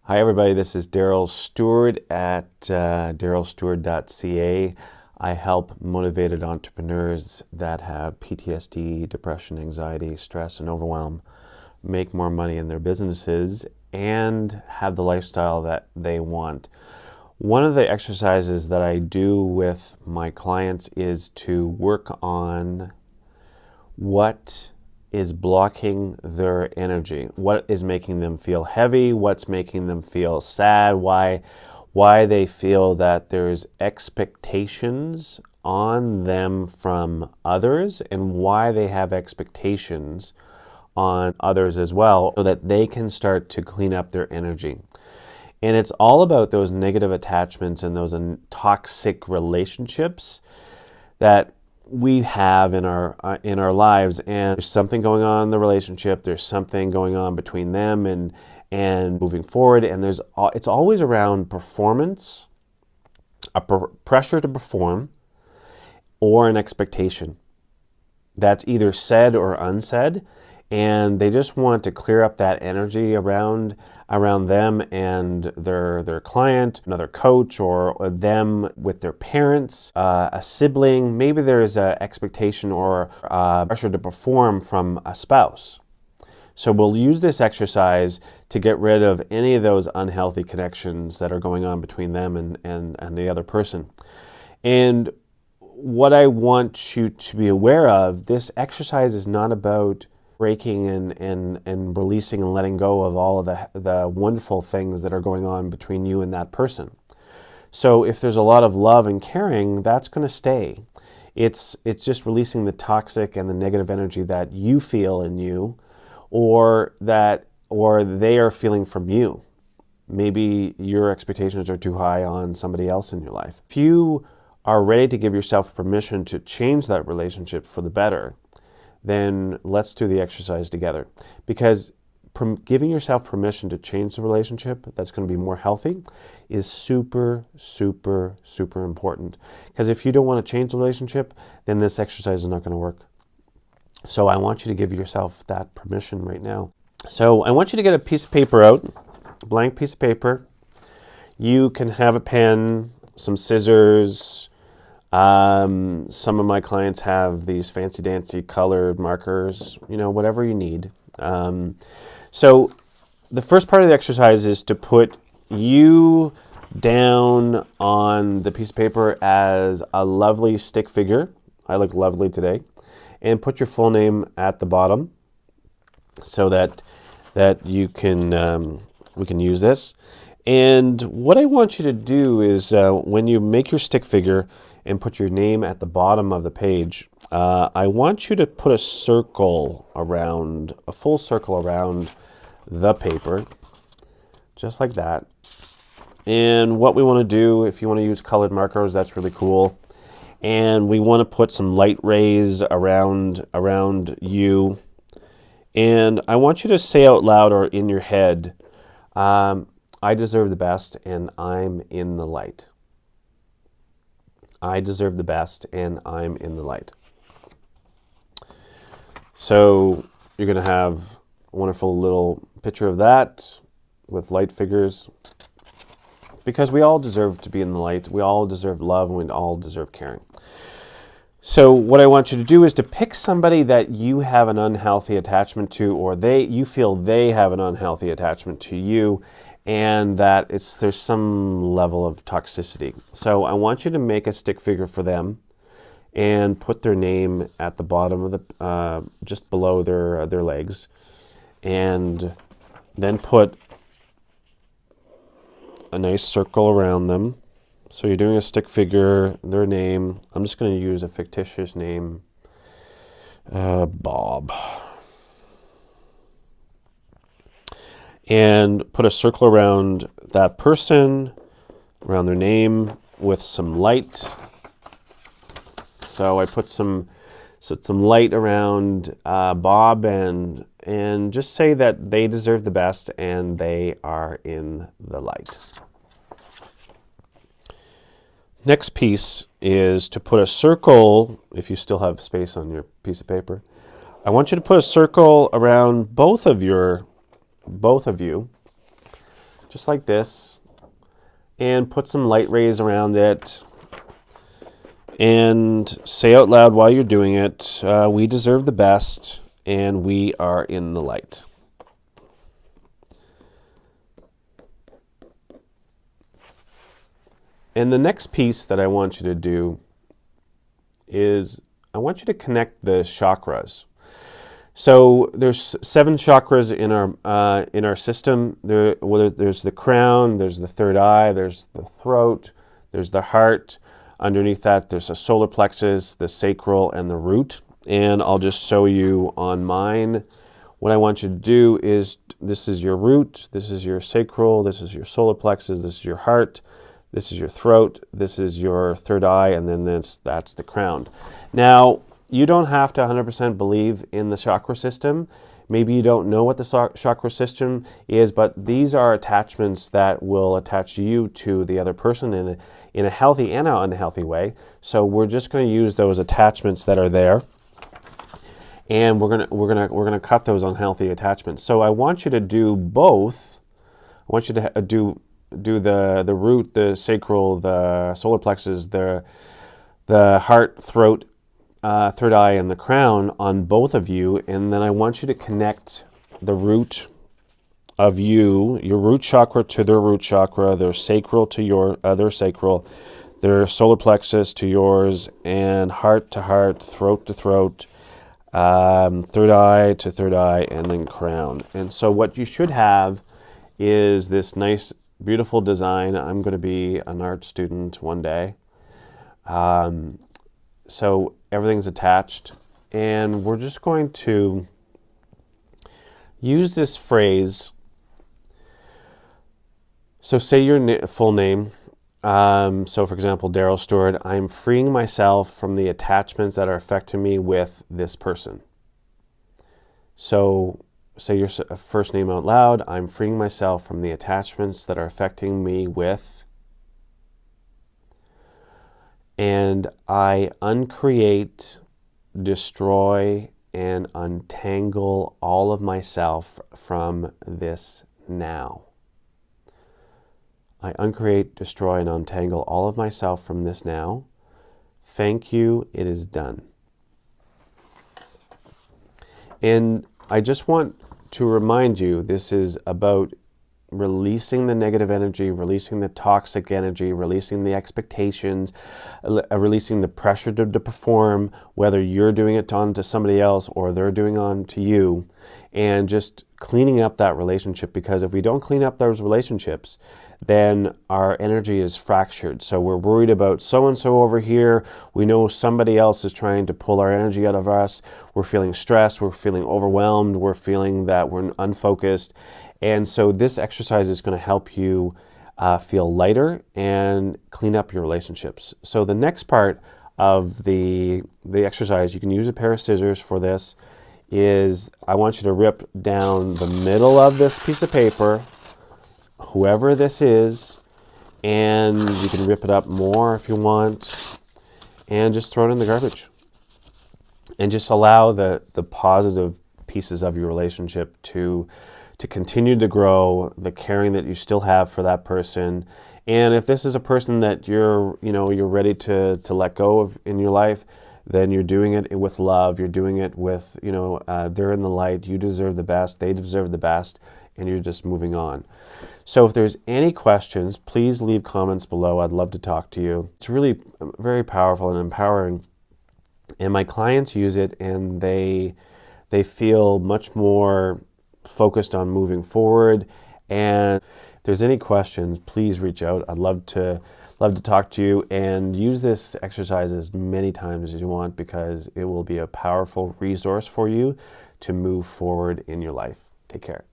Hi everybody, this is Daryl Stewart at darylstewart.ca. I help motivated entrepreneurs that have PTSD, depression, anxiety, stress, and overwhelm make more money in their businesses and have the lifestyle that they want. One of the exercises that I do with my clients is to work on what is blocking their energy, what is making them feel heavy, what's making them feel sad, why they feel that there's expectations on them from others, and why they have expectations on others as well, so that they can start to clean up their energy. And it's all about those negative attachments and those toxic relationships that we have in our lives, and there's something going on in the relationship, there's something going on between them and moving forward, and it's always around performance, pressure to perform, or an expectation that's either said or unsaid, and they just want to clear up that energy around them and their client, another coach, or them with their parents, a sibling. Maybe there's an expectation or pressure to perform from a spouse. So we'll use this exercise to get rid of any of those unhealthy connections that are going on between them and the other person. And what I want you to be aware of, this exercise is not about breaking and releasing and letting go of all of the wonderful things that are going on between you and that person. So if there's a lot of love and caring, that's going to stay. It's just releasing the toxic and the negative energy that you feel in you, or they are feeling from you. Maybe your expectations are too high on somebody else in your life. If you are ready to give yourself permission to change that relationship for the better, then let's do the exercise together. Because giving yourself permission to change the relationship that's going to be more healthy is super, super, super important. Because if you don't want to change the relationship, then this exercise is not going to work. So I want you to give yourself that permission right now. So I want you to get a piece of paper out, a blank piece of paper. You can have a pen, some scissors. Some of my clients have these fancy dancy colored markers, whatever you need. So the first part of the exercise is to put you down on the piece of paper as a lovely stick figure. I look lovely today. And put your full name at the bottom so that you can we can use this. And what I want you to do is when you make your stick figure and put your name at the bottom of the page, I want you to put a full circle around the paper, just like that. And what we want to do, if you want to use colored markers, that's really cool. And we want to put some light rays around you. And I want you to say out loud or in your head, I deserve the best and I'm in the light. I deserve the best and I'm in the light. So you're going to have a wonderful little picture of that with light figures, because we all deserve to be in the light. We all deserve love, and we all deserve caring. So what I want you to do is to pick somebody that you have an unhealthy attachment to, or you feel they have an unhealthy attachment to you, and that there's some level of toxicity. So I want you to make a stick figure for them and put their name at the bottom of the just below their legs, and then put a nice circle around them. So you're doing a stick figure, their name. I'm just going to use a fictitious name, Bob. And put a circle around that person, around their name, with some light. So I put some light around Bob, and just say that they deserve the best and they are in the light. Next piece is to put a circle, if you still have space on your piece of paper. I want you to put a circle around both of you, just like this, and put some light rays around it, and say out loud while you're doing it, we deserve the best, and we are in the light. And the next piece that I want you to do is I want you to connect the chakras. So there's 7 chakras in our system. There's the crown, there's the third eye, there's the throat, there's the heart. Underneath that, there's a solar plexus, the sacral, and the root. And I'll just show you on mine. What I want you to do is, this is your root, this is your sacral, this is your solar plexus, this is your heart, this is your throat, this is your third eye, and then that's the crown. Now, you don't have to 100% believe in the chakra system. Maybe you don't know what the chakra system is, but these are attachments that will attach you to the other person in a healthy and an unhealthy way. So we're just going to use those attachments that are there, and we're gonna cut those unhealthy attachments. So I want you to do both. I want you to do the root, the sacral, the solar plexus, the heart, throat, third eye, and the crown on both of you, and then I want you to connect the root of your root chakra to their root chakra, their sacral to your other sacral, their solar plexus to yours, and heart to heart, throat to throat, third eye to third eye, and then crown. And so what you should have is this nice, beautiful design. I'm going to be an art student one day. So everything's attached, and we're just going to use this phrase. So say your full name. So for example, Daryl Stewart, I'm freeing myself from the attachments that are affecting me with this person. So say your first name out loud. I'm freeing myself from the attachments that are affecting me with, and I uncreate, destroy, and untangle all of myself from this now. I uncreate, destroy, and untangle all of myself from this now. Thank you, it is done. And I just want to remind you, this is about releasing the negative energy, releasing the toxic energy, releasing the expectations, releasing the pressure to perform, whether you're doing it onto somebody else or they're doing it onto you, and just cleaning up that relationship. Because if we don't clean up those relationships, then our energy is fractured. So we're worried about so-and-so over here. We know somebody else is trying to pull our energy out of us. We're feeling stressed. We're feeling overwhelmed. We're feeling that we're unfocused. And so this exercise is going to help you feel lighter and clean up your relationships. So the next part of the exercise, you can use a pair of scissors for this, is I want you to rip down the middle of this piece of paper, whoever this is, and you can rip it up more if you want, and just throw it in the garbage. And just allow the positive pieces of your relationship to continue to grow, the caring that you still have for that person. And if this is a person that you're ready to let go of in your life, then you're doing it with love. You're doing it with, they're in the light. You deserve the best. They deserve the best. And you're just moving on. So if there's any questions, please leave comments below. I'd love to talk to you. It's really very powerful and empowering. And my clients use it, and they feel much more focused on moving forward. And if there's any questions, please reach out. I'd love to talk to you, and use this exercise as many times as you want, because it will be a powerful resource for you to move forward in your life. Take care.